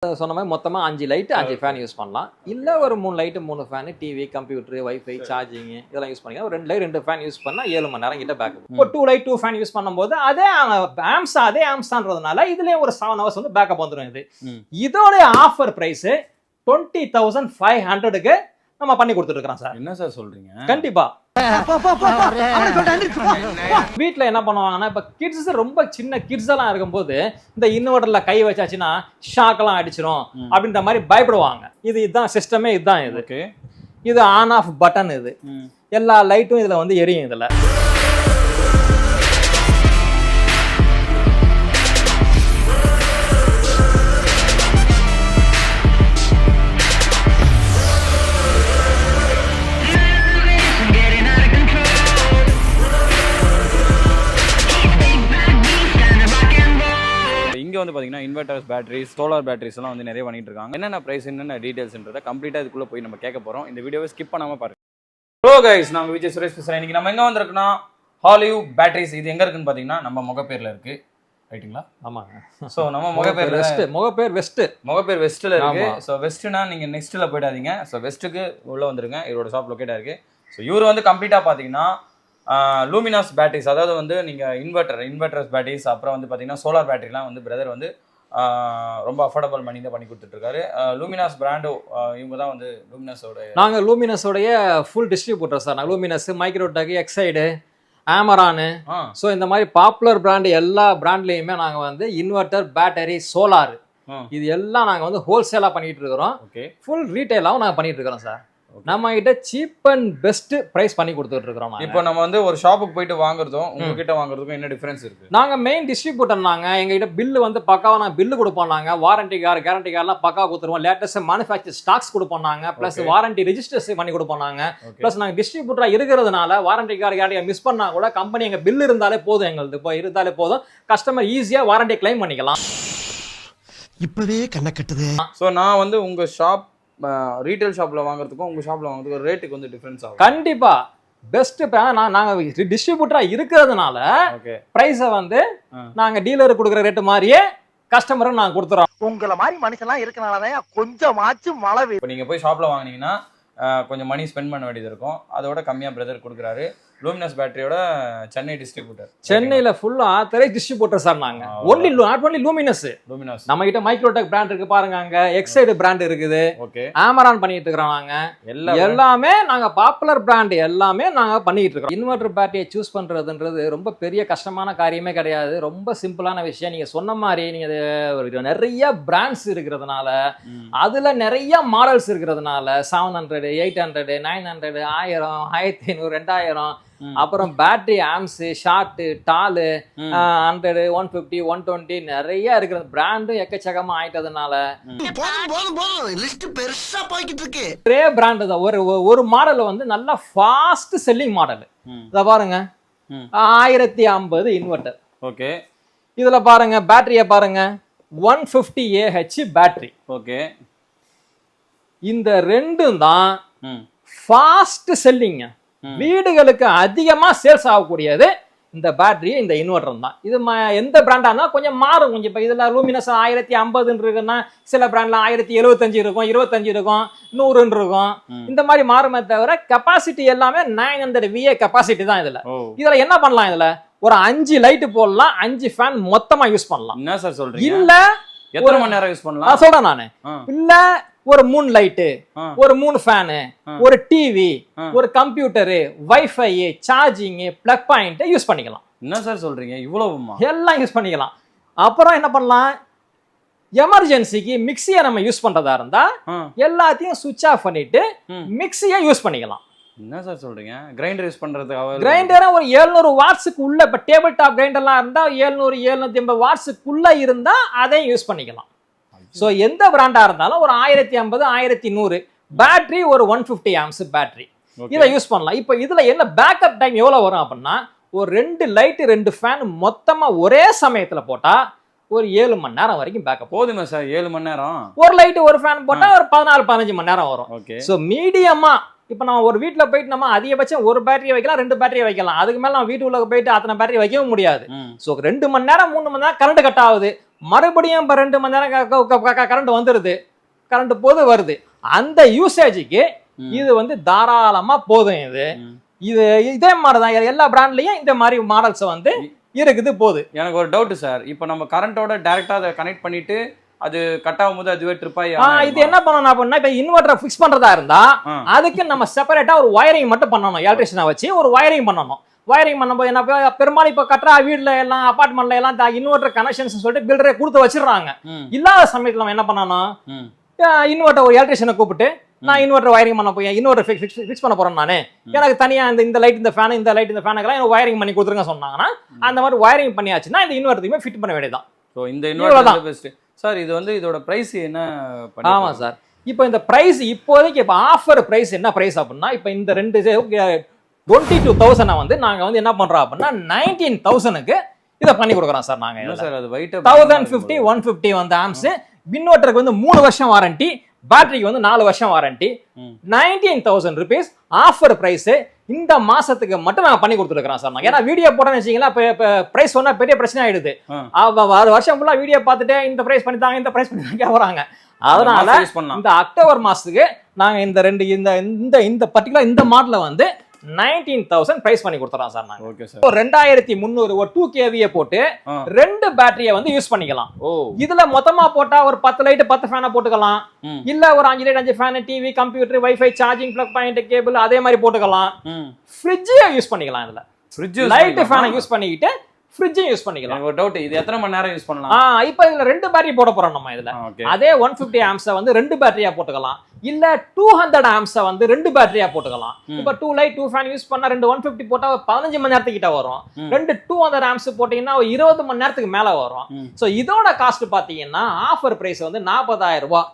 சொன்ன மாதிரி மொத்தமா 5 லைட் 5 ஃபேன் யூஸ் பண்ணலாம். இல்ல ஒரு 3 light 3 fan, TV, computer, wifi, charging இதெல்லாம் யூஸ் பண்ணிக்கலாம். ஒரு 2 லைட் 2 ஃபேன் யூஸ் பண்ணா 7 மணி நேரம் கிட்ட பேக்கப். இப்போ 2 லைட் 2 ஃபேன் யூஸ் பண்ணும்போது அதே ஆம்ஸ்ன்றதுனால இதுலயே ஒரு 7 ஹவர்ஸ் வந்து பேக்கப் வந்துரும். இதோட ஆஃபர் பிரைஸ் 20,500க்கு நம்ம பண்ணி கொடுத்துட்டு இருக்கோம் சார். என்ன சார் சொல்றீங்க? கண்டிப்பா. வீட்ல என்ன பண்ணுவாங்கன்னா, இப்ப கிட்ஸ் ரொம்ப சின்ன கிட்ஸ் எல்லாம் இருக்கும்போது இந்த இன்வெர்டர்ல கை வச்சாச்சுன்னா ஷாக் எல்லாம் அடிச்சிரும் அப்படின்ற மாதிரி பயப்படுவாங்க. இதுதான் சிஸ்டமே, இதுதான் இது. இது ஆன் ஆஃப் பட்டன். இது எல்லா லைட்டும் இதுல வந்து எரியும். இதுல இங்கே வந்து பார்த்தீங்கன்னா இன்வெர்டர்ஸ், பேட்டரிஸ், சோலார் பேட்டரிஸ் எல்லாம் வந்து நிறைய பண்ணிட்டு இருக்காங்க. என்னென்ன ப்ரைஸ், என்னென்ன டீடைல்ஸ்ன்றதை கம்ப்ளீட்டாக இதுக்குள்ளே போய் நம்ம கேட்க போகிறோம். இந்த வீடியோவை ஸ்கிப் பண்ணாமல் பாருங்க. ஹலோ கைஸ், நாங்கள் விஜய் சுரேஷ் பேசுகிறேன். இன்றைக்கி நம்ம எங்கே வந்திருக்கோன்னா ஹாலிவ் பேட்டரிஸ். இது எங்கே இருக்குன்னு பார்த்தீங்கன்னா நம்ம முகப்பேரில் இருக்குது. ரைட்டுங்களா? ஆமாங்க. ஸோ நம்ம முகப்பேர் வெஸ்ட்டில் இருக்குது. ஸோ வெஸ்ட்டுனா நீங்கள் நெக்ஸ்ட்டில் போயிடாதீங்க. ஸோ வெஸ்ட்டுக்கு உள்ளே வந்துருங்க. இவரோட ஷாப் லொக்கேட்டாக இருக்குது. ஸோ இவர் வந்து கம்ப்ளீட்டாக பார்த்தீங்கன்னா லூமினாஸ் பேட்டரிஸ், அதாவது வந்து நீங்கள் இன்வெர்டர்ஸ் பேட்டரிஸ், அப்புறம் வந்து பார்த்தீங்கன்னா சோலார் பேட்டரிலாம் வந்து பிரதர் வந்து ரொம்ப அஃபோர்டபுள் பண்ணி தான் பண்ணி கொடுத்துட்ருக்காரு. லூமினாஸ் பிராண்டோ இவங்க தான் வந்து நாங்கள் லூமினஸோடைய ஃபுல் டிஸ்ட்ரிபியூட்டர் சார். நாங்கள் லூமினஸ், மைக்ரோடெக், எக்ஸைடு, ஆமரானு, ஸோ இந்த மாதிரி பாப்புலர் பிராண்டு எல்லா பிராண்ட்லேயுமே நாங்கள் வந்து இன்வெர்டர், பேட்டரி, சோலார் இது எல்லாம் நாங்கள் வந்து ஹோல்சேலாக பண்ணிட்டு இருக்கிறோம். ஃபுல் ரீட்டைலாகவும் நாங்கள் பண்ணிட்டு இருக்கிறோம் சார். நம்ம கிட்ட சீப் அண்ட் பெஸ்ட் பிரைஸ் பண்ணி கொடுத்துட்டு இருக்கோம். இப்போ நம்ம வந்து ஒரு ஷாப்புக்கு போயிட்டு வாங்குறதும் உங்ககிட்ட வாங்குறதுக்கும் என்ன டிஃபரன்ஸ் இருக்கு? நாங்க மெயின் டிஸ்ட்ரிபியூட்டர். எங்ககிட்ட பில்லு வந்து பக்காவா நாங்கள் பில்லு கொடுப்போம். நாங்கள் வாரண்டி கார்டு, கேரண்டி கார்டெலாம் பக்காவா கொடுத்துருவோம். லேட்டஸ்ட் மேனுஃபேக்சர் ஸ்டாக்ஸ் கொடுப்போம். நாங்கள் ப்ளஸ் வாரண்டி ரெஜிஸ்டர்ஸ் பண்ணி கொடுப்போம். நாங்கள் ப்ளஸ் நாங்கள் டிஸ்ட்ரிபியூட்டராக இருக்கிறதுனால வாரண்டி கார்டு, கேரண்டி மிஸ் பண்ணா கூட கம்பெனி எங்கள் பில்லு இருந்தாலே போதும். எங்களுக்கு இப்போ இருந்தாலே போதும். கஸ்டமர் ஈஸியாக வாரண்டி கிளைம் பண்ணிக்கலாம். இப்பவே கண்ணை கட்டுது. ஸோ நான் வந்து உங்கள் ஷாப் ரீட்டைல் ஷாப்பில் வாங்குறதுக்கும் உங்கள் ஷாப்பில் வாங்குறதுக்கும் ரேட்டுக்கு வந்து டிஃப்ரென்ஸ் ஆகும். கண்டிப்பா பெஸ்ட். நாங்கள் டிஸ்ட்ரிபியூட்டராக இருக்கிறதுனால ப்ரைஸை வந்து நாங்கள் டீலருக்கு கொடுக்குற ரேட்டு மாதிரியே கஸ்டமருக்கு நாங்கள் கொடுத்துறோம். உங்களை மாதிரி மனுஷன்லாம் இருக்கனாலதான் கொஞ்சமாச்சும் மழை. இப்போ நீங்கள் போய் ஷாப்பில் வாங்கினீங்கன்னா கொஞ்சம் மணி ஸ்பெண்ட் பண்ண வேண்டியது இருக்கும். அதோட கம்மியாக பிரதர் கொடுக்குறாரு. லூமினஸ் பேட்டரியோட சென்னை டிஸ்ட்ரிபியூட்டர், சென்னையில் ஃபுல்லா ஆத்தரைஸ் டிஸ்ட்ரிபியூட்டர் சார். நாங்கள் நாட் ஒன்லி லூமினஸ். நம்ம கிட்ட மைக்ரோடெக் பிராண்ட் இருக்கு பாருங்க, அங்க எக்ஸைடு பிராண்ட் இருக்குது, ஆமரான் பண்ணிட்டு இருக்கிறோம். நாங்க எல்லாமே நாங்க பாப்புலர் பிராண்ட் எல்லாமே நாங்க பண்ணிட்டு இருக்கோம். இன்வெர்டர் பேட்டரியை சூஸ் பண்றதுன்றது ரொம்ப பெரிய கஷ்டமான காரியமே கிடையாது. ரொம்ப சிம்பிளான விஷயம். நீங்க சொன்ன மாதிரி நீங்க நிறைய பிராண்ட்ஸ் இருக்கிறதுனால, அதுல நிறைய மாடல்ஸ் இருக்கிறதுனால 700, 800, 900, 1000, 1500, 2000, அப்புறம் பேட்டரி ஆம்ஸ், ஷார்ட், டாலு, 100, 150, 120 நிறைய இருக்கிற பிராண்டும் எக்கச்சக்கமா ஆயிட்டதுனால ஒரே பிராண்ட் தான். ஒரு மாடல் வந்து நல்ல ஃபாஸ்ட் செல்லிங் மாடல். இத பாருங்க, 1050 இன்வெர்டர். ஓகே, இதுல பாருங்க பேட்டரிய பாருங்க, 150Ah பேட்டரி. ஓகே, இந்த ரெண்டும் தான் ஃபாஸ்ட் செல்லிங். வீடுகளுக்கு அதிகமா சேல்ஸ் ஆகக்கூடியது இந்த பேட்டரி, இந்த இன்வெர்டர் தான். இது எந்த பிராண்டா இருந்தாலும் கொஞ்சம் மாறும். கொஞ்சம் இப்போ இதுல லூமினஸ் 1050 இருக்குன்னா சில பிராண்ட்ல 1075 இருக்கும், 25 இருக்கும், 100 இருக்கும். இந்த மாதிரி மாறுமே தவிர கெப்பாசிட்டி எல்லாமே 900 VA கெப்பாசிட்டி தான். இதுல என்ன பண்ணலாம்? இதுல ஒரு 5 லைட் போடலாம், 5 ஃபேன் மொத்தமா யூஸ் பண்ணலாம். என்ன சார் சொல்றீங்க? இல்ல எத்தனை மணி நேரம் யூஸ் பண்ணலாம் சொல்றேன் நானு. இல்ல ஒரு 3 லைட்டு, ஒரு 3 ஃபேனு, ஒரு டிவி, ஒரு computer, wifi, charging, plug point use பண்ணிக்கலாம். என்ன சார் சொல்றீங்க? இவ்வளவுமா? எல்லாம் யூஸ் பண்ணிக்கலாம். அப்புறம் என்ன பண்ணலாம்? எமர்ஜென்சிக்கு மிக்சியை நம்ம யூஸ் பண்றதா இருந்தா எல்லாத்தையும் சுவிட்ச் ஆஃப் பண்ணிட்டு மிக்சியை யூஸ் பண்ணிக்கலாம். என்ன சார் சொல்றீங்க? கிரைண்டர் யூஸ் பண்றதுக்கு கிரைண்டரா ஒரு 700 வாட்ஸுக்கு உள்ள, இப்ப டேபிள் டாப் கிரைண்டர்லாம் இருந்தா 700, 750 வாட்ஸுக்குள்ள இருந்தா அதையும் யூஸ் பண்ணிக்கலாம். ஸோ எந்த பிராண்டா இருந்தாலும் ஒரு 1050, 1100 பேட்டரி, ஒரு 150 ஆம்ஸ் பேட்டரி, இதை யூஸ் பண்ணலாம். இப்போ இதுல என்ன பேக்கப் டைம் எவ்வளவு வரும் அப்படின்னா, ஒரு 2 லைட் 2 ஃபேன் மொத்தமா ஒரே சமயத்துல போட்டா ஒரு 7 மணி நேரம் வரைக்கும் பேக்கப். போதுமா சார்? 7 மணி நேரம் ஒரு லைட் ஒரு ஃபேன் போட்டா ஒரு 14-15 மணி நேரம் வரும். ஸோ மீடியமா இப்போ நம்ம ஒரு வீட்டில் போயிட்டு நம்ம அதிகபட்சம் ஒரு பேட்டரி வைக்கலாம், 2 பேட்டரி வைக்கலாம். அதுக்கு மேலே நம்ம வீட்டு உள்ள போயிட்டு அத்தனை பேட்டரி வைக்கவும் முடியாது. ஸோ 2 மணி நேரம் 3 மணி நேரம் கரண்ட் கட் ஆகுது. மறுபடியும் இப்போ 2 மணி நேரம் கரண்ட் வந்துடுது, கரண்ட் போது வருது. அந்த யூசேஜுக்கு இது வந்து தாராளமா போதும். இது இதே மாதிரிதான் எல்லா பிராண்ட்லயும் இந்த மாதிரி மாடல்ஸ் வந்து இருக்குது போகுது. எனக்கு ஒரு டவுட் சார், இப்போ நம்ம கரண்டோட டைரக்டா அதை கனெக்ட் பண்ணிட்டு அது கட் ஆகும்போது அதுவே ட்ரிப் ஆகி இது என்ன பண்ணணும் அப்படின்னா, இப்போ இன்வெர்டரை ஃபிக்ஸ் பண்றதா இருந்தா அதுக்கு நம்ம செப்பரேட்டா ஒரு வயரிங் மட்டும் பண்ணணும். எலக்ட்ரிஷியனை வச்சு ஒரு வயரிங் பண்ணணும். வயரிங் பண்ணும்போது என்ன, பெரும்பாலும் இப்போ கட்டுற வீடுல எல்லாம் அபார்ட்மெண்ட்ல எல்லாம் இன்வெர்டர் கனெக்ஷன்ஸ் சொல்லிட்டு பில்டரே கொடுத்து வச்சிடறாங்க. இல்லாத சமயத்துல நம்ம என்ன பண்ணணும், இன்வெர்டர் ஒரு எலக்ட்ரிஷியனை கூப்பிட்டு நான் இன்வெர்டர் வயரிங் பண்ண போய் இன்வெர்டர் ஃபிக்ஸ் பண்ண போறேன் நானு, எனக்கு தனியா இந்த லைட் இந்த ஃபேன் இந்த லைட் இந்த ஃபேனுக்கெல்லாம் எனக்கு வயரிங் பண்ணி கொடுத்துருங்க சொன்னாங்கன்னா அந்த மாதிரி வயரிங் பண்ணியாச்சுன்னா இந்த இன்வெர்டருமே ஃபிட் பண்ண வேண்டியதான். ஸோ இந்த இன்வெர்டர் பெஸ்ட் சார். இது வந்து இதோட பிரைஸ் என்ன? ஆமா சார், இப்போ இந்த பிரைஸ் இப்போதைக்கு இப்போ ஆஃபர் பிரைஸ் என்ன பிரைஸ் அப்படின்னா, இப்போ இந்த 22,000 வந்து நாங்க வந்து என்ன பண்றோம் அப்படின்னா 19,000க்கு இதை பண்ணி கொடுக்குறோம் சார். நாங்க சார் அது வெயிட் 1050 150 வந்து ஆம்ஸ், இன்வெர்டருக்கு வந்து 3 வருஷம் வாரண்டி, பேட்டரிக்கு வந்து 4 வருஷம் வாரண்டி. 19,000 rupees ஆஃபர் பிரைஸ் இந்த மாசத்துக்கு மட்டும் நாங்க பண்ணி கொடுத்துருக்கோம் சார். ஏன்னா வீடியோ போட்டோன்னு வச்சீங்களா, பிரைஸ் சொன்னா பெரிய பிரச்சனை ஆயிடுது. 6 வருஷம் ஃபுல்லா வீடியோ பார்த்துட்டு இந்த பிரைஸ் பண்ணித்தாங்க இந்த பிரைஸ் பண்ணி வராங்க. அதனால இந்த அக்டோபர் மாசத்துக்கு நாங்க இந்த பர்டிகுலர் இந்த மாடல வந்து 19,000 பிரைஸ் பண்ணி கொடுத்துறோம் சார். நாங்க ஓகே சார். 2300 ஒரு 2 kVA போட்டு 2 பேட்டரியை வந்து யூஸ் பண்ணிக்கலாம். இதுல மொத்தமா போட்டா ஒரு 10 லைட் 10 ஃபேனை போட்டுக்கலாம், இல்ல ஒரு 5 light 5 fan, TV, computer, wifi, charging plug point, cable அதே மாதிரி போட்டுக்கலாம். ஃப்ரிட்ஜ் யூஸ் பண்ணிக்கலாம். இதுல ஃப்ரிட்ஜ் லைட் ஃபேனை யூஸ் பண்ணிக்கிட்டு ஃப்ரிட்ஜ் யூஸ் பண்ணிக்கலாம். ஒரு டவுட், இது எத்தனை மணி நேரம் யூஸ் பண்ணலாம்? இப்போ இதுல 2 பேட்டரி போட போறோம் நம்ம. இதுல அதே 150 ஆம்ப்ஸை வந்து 2 பேட்டரியா போட்டுக்கலாம், இல்ல 200 ஆம்ப்ஸை வந்து 2 பேட்டரியா போட்டுக்கலாம். இப்போ 2 லைட் 2 ஃபேன் யூஸ் பண்ணா 2 150 போட்டா 15 மணி நேரத்துக்கு கிட்ட வரும். 2 200 ஆம்ப்ஸ் போட்டீங்கன்னா 20 மணி நேரத்துக்கு மேல வரும். சோ இதோட காஸ்ட் பாத்தீங்கன்னா ஆஃபர் பிரைஸ் வந்து 40,000 ரூபாய்.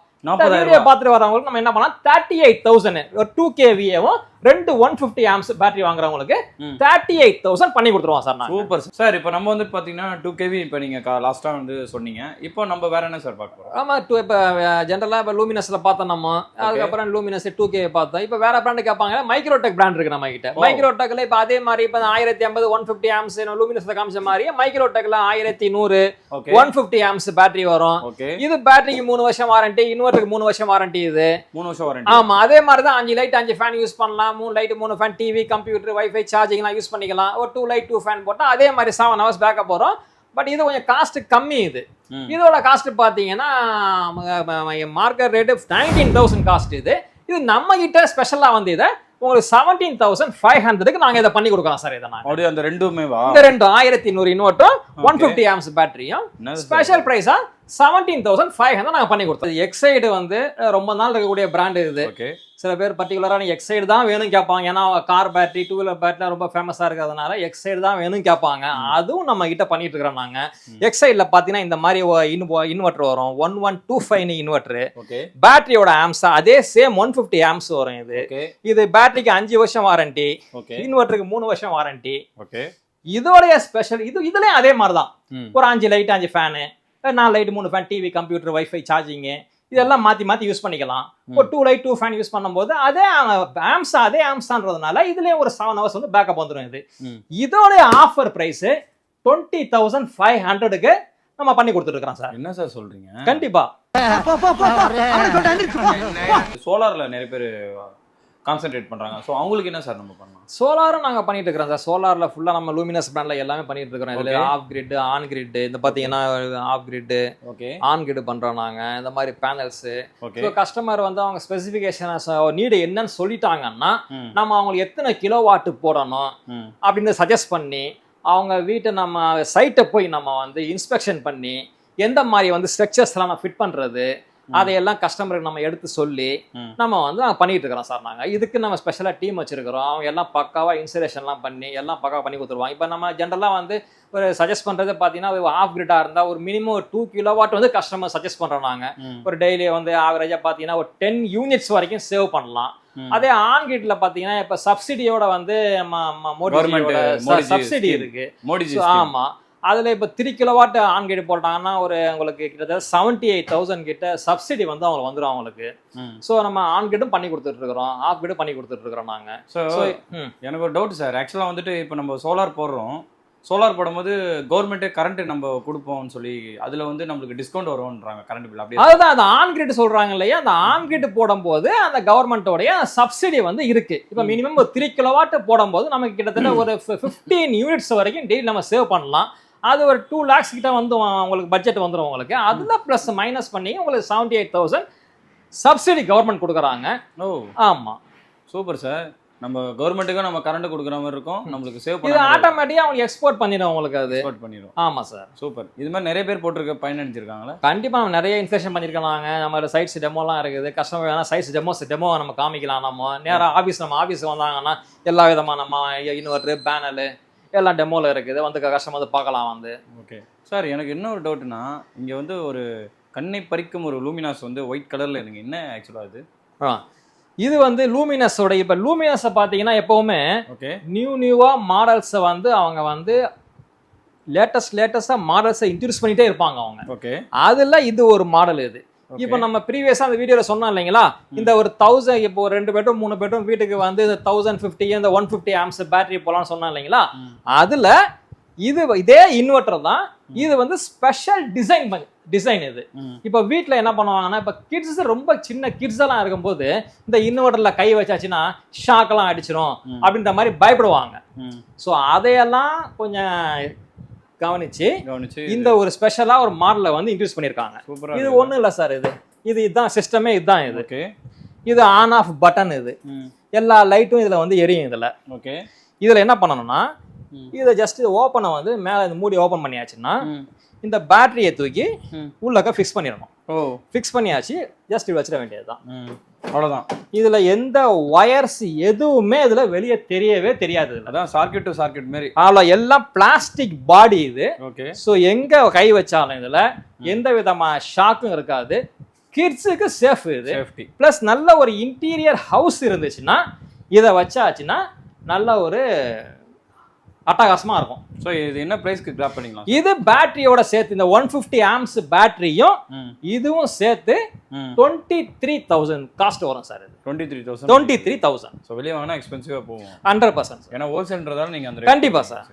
வீடியோ பார்த்துட்டு வரவங்களுக்கு நம்ம என்ன பண்ணலாம், 38,000 ஒரு 2 kVAவும் 2 150 ஆம்ப்ஸ் பேட்டரி வாங்குறவங்களுக்கு 38,000 பண்ணி கொடுத்துருவோம் சார். Super sir. இப்போ நம்ம வந்து பாத்தீங்கன்னா 2 kV இப்போ நீங்க லாஸ்டா வந்து சொன்னீங்க. இப்போ நம்ம வேற என்ன சார் பார்க்க போறோம்? ஆமா, இப்போ ஜெனரலா இப்போ லூமினஸ்ல பார்த்தோம் நம்ம, அதுக்கப்புறம் லூமினஸ் 2 kV பார்த்தோம். இப்போ வேற பிராண்ட் கேட்பாங்க, மைக்ரோடெக் பிராண்ட் இருக்கு நம்ம கிட்ட. மைக்ரோடெக்ல இப்போ அதே மாதிரி இப்போ 1050 150 ஆம்ப்ஸ் லூமினஸ்ல காமிச்ச மாதிரி மைக்ரோடெக்ல 1100 150 ஆம்ப்ஸ் பேட்டரி வரும். இது பேட்டரிக்கு 3 வருஷம் வாரண்டி, இன்வெர்டருக்கு 3 வருஷம் வாரண்டி. இது 3 வருஷம் வாரண்டி. ஆமா, அதே மாதிரி தான் 5 லைட் 5 ஃபேன் யூஸ் பண்ணலாம், 3 light 3 fan, TV, computer, wifi, charging எல்லாம் யூஸ் பண்ணிக்கலாம். ஒரு 2 லைட் 2 ஃபேன் போட்டா அதே மாதிரி 7 hours பேக்கப் வரும். பட் இது கொஞ்சம் காஸ்ட் கம்மி. இதோட காஸ்ட் பாத்தீங்கன்னா மார்க்கெட் ரேட் 19,000 காஸ்ட். இது நம்ம கிட்ட ஸ்பெஷலா வந்து இதை உங்களுக்கு 17,500க்கு நாங்க இதை பண்ணி கொடுக்கலாம் சார். இதை நாங்க அப்படியே அந்த ரெண்டுமேவா, இந்த 2100 இன்வெர்ட்டரும் 150 ஆம்ப்ஸ் பேட்டரியும் ஸ்பெஷல் பிரைஸா 17,500 நாங்க பண்ணி கொடுத்தோம். எக்ஸைடு வந்து ரொம்ப நாள் இருக்கக்கூடிய பிராண்ட் இது. சில பேர் பர்டிகுலரான எக்ஸைடு தான் வேணும் கேட்பாங்க. ஏன்னா கார் பேட்டரி 2 வீலர் பேட்டரி ரொம்ப ஃபேமஸா இருக்கிறதுனால எக்ஸைடு தான் வேணும் கேட்பாங்க. அதுவும் நம்ம கிட்ட பண்ணிட்டு இருக்கிறோம். நாங்க எக்ஸைட்ல பாத்தீங்கன்னா இந்த மாதிரி இன்வெர்டர் வரும், 1125 இன்வெர்டர். பேட்டரியோட ஆம்ஸ் அதே சேம் 150 ஆம்ஸ் வரும். இது பேட்டரிக்கு 5 வருஷம் வாரண்டி, இன்வெர்டருக்கு 3 வருஷம் வாரண்டி. இதோடைய ஸ்பெஷல் இதுலயும் அதே மாதிரிதான், ஒரு 5 light 5 fan, 4 light 3 fan, TV, computer, wifi, charging இதெல்லாம் மாத்தி யூஸ் பண்ணிக்கலாம். ஒரு 2 லைட் 2 ஃபேன் யூஸ் பண்ணும்போது அதே ஆம்ஸ்ன்றதுனால இதுலயே ஒரு 7 hours வந்து பேக்கப் வந்துடும். இதோட ஆஃபர் பிரைஸ் 20,500க்கு நம்ம பண்ணி கொடுத்துட்டு இருக்கோம் சார். என்ன சார் சொல்றீங்க? கண்டிப்பா. சோலார்ல நிறைய பேர் கான்சென்ட்ரேட் பண்றாங்க. சோ அவங்களுக்கு என்ன சார் நம்ம பண்ணலாம்? சோலாரும் நாங்க பண்ணிட்டு இருக்கோம் சார். சோலார்ல ஃபுல்லா நம்ம லூமினஸ் பிராண்ட்ல எல்லாமே பண்ணிட்டு இருக்கோம். இதுல ஆஃப் கிரிட், ஆன் கிரிட், இந்த பாத்தீங்கன்னா ஆஃப் கிரிட், ஆன் கிரிட் பண்றோம் நாங்க. இந்த மாதிரி பேனல்ஸ் கஸ்டமர் வந்து அவங்க ஸ்பெசிபிகேஷன் நீடு என்னன்னு சொல்லிட்டாங்கன்னா நம்ம அவங்களுக்கு எத்தனை கிலோவாட் போடணும் அப்படின்னு சஜஸ்ட் பண்ணி அவங்க வீட்டை நம்ம சைட்டை போய் நம்ம வந்து இன்ஸ்பெக்ஷன் பண்ணி எந்த மாதிரி வந்து ஸ்ட்ரக்சர்ஸ் எல்லாம் ஃபிட் பண்றது அதையெல்லாம் கஸ்டமருக்கு நம்ம எடுத்து சொல்லி நம்ம வந்து பண்ணிட்டு இருக்கிறோம் சார். நாங்க இதுக்கு நம்ம ஸ்பெஷலா டீம் வச்சிருக்கிறோம். அவங்க எல்லாம் பக்காவா இன்ஸ்டலேஷன்லாம் பண்ணி எல்லாம் பக்காவா பண்ணி கொடுத்துருவாங்க. இப்போ நம்ம ஜென்ரலா வந்து ஒரு சஜஸ்ட் பண்றது பாத்தீங்கன்னா ஆஃப் கிரிட்டா இருந்தா ஒரு மினிமம் ஒரு 2 கிலோவாட் வந்து கஸ்டமர் சஜஸ்ட் பண்றோம். நாங்க ஒரு டெய்லி வந்து ஆவரேஜா பாத்தீங்கன்னா ஒரு 10 யூனிட்ஸ் வரைக்கும் சேவ் பண்ணலாம். அதே ஆன் கிரிட்ல பாத்தீங்கன்னா இப்ப சப்சிடியோட வந்து சப்சிடி இருக்கு. ஆமா, அதுல இப்ப 3 கிலோவாட் ஆன் கிரிட் போட்டாங்கன்னா ஒரு உங்களுக்கு கிட்டத்தட்ட 78,000 கிட்ட சப்சிடி வந்து அவங்களுக்கு வந்துடும் அவங்களுக்கு. சோ நம்ம ஆன் கிரிட்டும் பண்ணி கொடுத்துட்டு இருக்கிறோம், ஆஃப் கிரிட்டும் பண்ணி கொடுத்துட்டு இருக்கிறோம் நாங்க. எனக்கு ஒரு டவுட் சார். ஆக்சுவலா வந்துட்டு இப்ப நம்ம சோலார் போடுறோம், சோலார் போடும்போது கவர்மெண்ட்டே கரண்ட் நம்ம கொடுப்போம்னு சொல்லி அதுல வந்து நம்மளுக்கு டிஸ்கவுண்ட் வரும்ன்றாங்க கரண்ட் பில் அப்படியே. அதுதான் அந்த ஆன் கிரிட் சொல்றாங்க இல்லையா, அந்த ஆன் கிரிட் போடும்போது அந்த கவர்மெண்டோடைய சப்சிடி வந்து இருக்கு. இப்போ மினிமம் ஒரு 3 கிலோவாட் போடும்போது நமக்கு கிட்டத்தட்ட ஒரு 15 யூனிட்ஸ் வரைக்கும் டெய்லி நம்ம சேவ் பண்ணலாம். அது ஒரு 2 lakhs கிட்ட வந்து உங்களுக்கு பட்ஜெட் வந்துடும் உங்களுக்கு. அதுல பிளஸ் மைனஸ் பண்ணி உங்களுக்கு 78,000 சப்சிடி கவர்மெண்ட் கொடுக்குறாங்க. ஓ ஆமா, சூப்பர் சார். நம்ம கவர்மெண்ட்டுக்கும் நம்ம கரண்ட் கொடுக்குற மாதிரி இருக்கும், நம்மளுக்கு சேவ் இது ஆட்டோமேட்டிக்கா அவங்க எக்ஸ்போர்ட் பண்ணிடும் உங்களுக்கு. அது எக்ஸ்போர்ட் பண்ணிடும். ஆமா சார், சூப்பர். இது மாதிரி நிறைய பேர் போட்டிருக்க பயனடைஞ்சிருக்காங்களா? கண்டிப்பா நம்ம நிறைய இன்ஸ்டலேஷன் பண்ணிருக்காங்க. நம்ம சைட்ஸ் டெமோலாம் இருக்குது. கஸ்டமர் வேணா சைட்ஸ் டெமோ நம்ம காமிக்கலாம். நம்ம நேரா நம்ம ஆபீஸ் வந்தாங்கன்னா எல்லா விதமான நம்ம இன்வெர்டர் பேனல் எல்லாம் டெமோல இருக்குது, வந்து கஸ்டமர் வந்து பார்க்கலாம் வந்து. ஓகே சார், எனக்கு என்ன ஒரு டவுட்னா, இங்க வந்து ஒரு கண்ணை பறிக்கும் ஒரு லூமினாஸ் வந்து ஒயிட் கலர்ல இருக்கு, என்ன ஆக்சுவலா அது? இது வந்து லூமினஸோட, இப்போ லூமினஸை பார்த்தீங்கன்னா எப்பவுமே ஓகே நியூவா மாடல்ஸை வந்து அவங்க வந்து லேட்டஸ்டா மாடல்ஸை இன்ட்ரடியூஸ் பண்ணிட்டே இருப்பாங்க அவங்க. ஓகே, அதுல இது ஒரு மாடல். இது இப்போ நம்ம ப்ரீவியஸா அந்த வீடியோல சொன்னோம் இல்லைங்களா, இந்த ஒரு 1000 இப்போ ஒரு 2 பெட்ரூம் 3 பெட்ரூம் வீட்டுக்கு வந்து இந்த 1050 இந்த 150 ஆம்ஸ் பேட்டரி போலாம்னு சொன்னோம் இல்லைங்களா, அதுல இது இதே இன்வெர்டர் தான். இது வந்து ஸ்பெஷல் டிசைன் இது. இப்போ வீட்டில் என்ன பண்ணுவாங்கன்னா, இப்போ கிட்ஸ் ரொம்ப சின்ன கிட்ஸ் எல்லாம் இருக்கும்போது இந்த இன்வெர்டர்ல கை வச்சாச்சுன்னா ஷாக்கெல்லாம் அடிச்சிடும் அப்படின்ற மாதிரி பயப்படுவாங்க. ஸோ அதையெல்லாம் கொஞ்சம் கவனிச்சு இந்த ஒரு ஸ்பெஷலா ஒரு மாடலை வந்து இன்ட்ரடியூஸ் பண்ணியிருக்காங்க. இது ஒன்றும் இல்லை சார், இதுதான் சிஸ்டமே, இதுதான் இது. இது ஆன் ஆஃப் பட்டன். இது எல்லா லைட்டும் இதுல வந்து எரியும். இதுல ஓகே, இதுல என்ன பண்ணணும்னா, இதை ஜஸ்ட் ஓப்பனை வந்து மேலே இந்த மூடி ஓப்பன் பண்ணியாச்சுன்னா இந்த பேட்டரியை தூக்கி உள்ளக்க ஃபிக்ஸ் பண்ணிடணும். ஃபிக்ஸ் பண்ணியாச்சு, ஜஸ்ட் வச்சிட வேண்டியதுதான், அவ்வளோதான். இதுல எந்த ஒயர்ஸ் எதுவுமே இதுல வெளியே தெரியவே தெரியாது. அதான் சார்க்கெட் டு சார்க்கெட் மாதிரி. அவ்வளோ எல்லாம் பிளாஸ்டிக் பாடி இது. ஓகே, ஸோ எங்க கை வச்சாலும் இதுல எந்த விதமான ஷாக்கும் இருக்காது. கிட்ஸுக்கு சேஃப் இது. சேஃப்டி பிளஸ் நல்ல ஒரு இன்டீரியர் ஹவுஸ் இருந்துச்சுன்னா இதை வச்சாச்சுன்னா நல்ல ஒரு அட்டகாசமா இருக்கும். ஸோ இது என்ன பிரைஸ்க்கு கிராப் பண்ணிக்கலாம்? இது பேட்டரியோட சேர்த்து இந்த 150 ஆம்ஸ் பேட்டரியும் இதுவும் சேர்த்து 23,000 காஸ்ட் வரும் சார். இது 23,000. ஸோ வெளியே வாங்கினா எக்ஸ்பென்சிவா போகும் 100%. ஏன்னா ஹோல்சேல்ன்றதால நீங்க அந்த கண்டிப்பா சார்.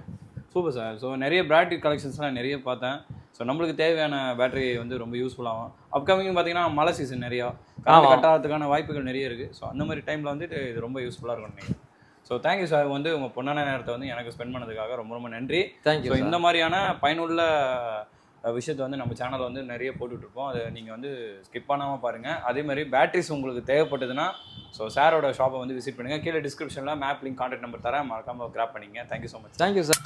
Super sir. ஸோ நிறைய பேட்டரி கலெக்ஷன்ஸ்லாம் நிறைய பார்த்தேன். ஸோ நம்மளுக்கு தேவையான பேட்டரி வந்து ரொம்ப யூஸ்ஃபுல்லாகும். அப்கமிங் பார்த்தீங்கன்னா மழை சீசன் நிறையா கட் ஆகிறதுக்கான வாய்ப்புகள் நிறைய இருக்குது. ஸோ அந்த மாதிரி டைமில் வந்துட்டு இது ரொம்ப யூஸ்ஃபுல்லாக இருக்கும் நீங்கள். ஸோ தேங்க்யூ சார், வந்து உங்கள் பொண்ணான நேரத்தை வந்து எனக்கு ஸ்பெண்ட் பண்ணதுக்காக ரொம்ப ரொம்ப நன்றி. தேங்க்யூ. ஸோ இந்த மாதிரியான பயனுள்ள விஷயத்தை வந்து நம்ம சேனலில் வந்து நிறைய போட்டுட்ருப்போம், அதை நீங்கள் வந்து ஸ்கிப் பண்ணாமல் பாருங்கள். அதே மாதிரி பேட்டரிஸ் உங்களுக்கு தேவைப்பட்டதுன்னா ஸோ சாரோட ஷாப்பை வந்து விசிட் பண்ணுங்கள். கீழே டிஸ்கிரிப்ஷனில் மேப் லிங்க் கான்டாக்ட் நம்பர் தரேன், மறக்காமல் கிராப் பண்ணிங்க. Thank you so much. Thank you sir.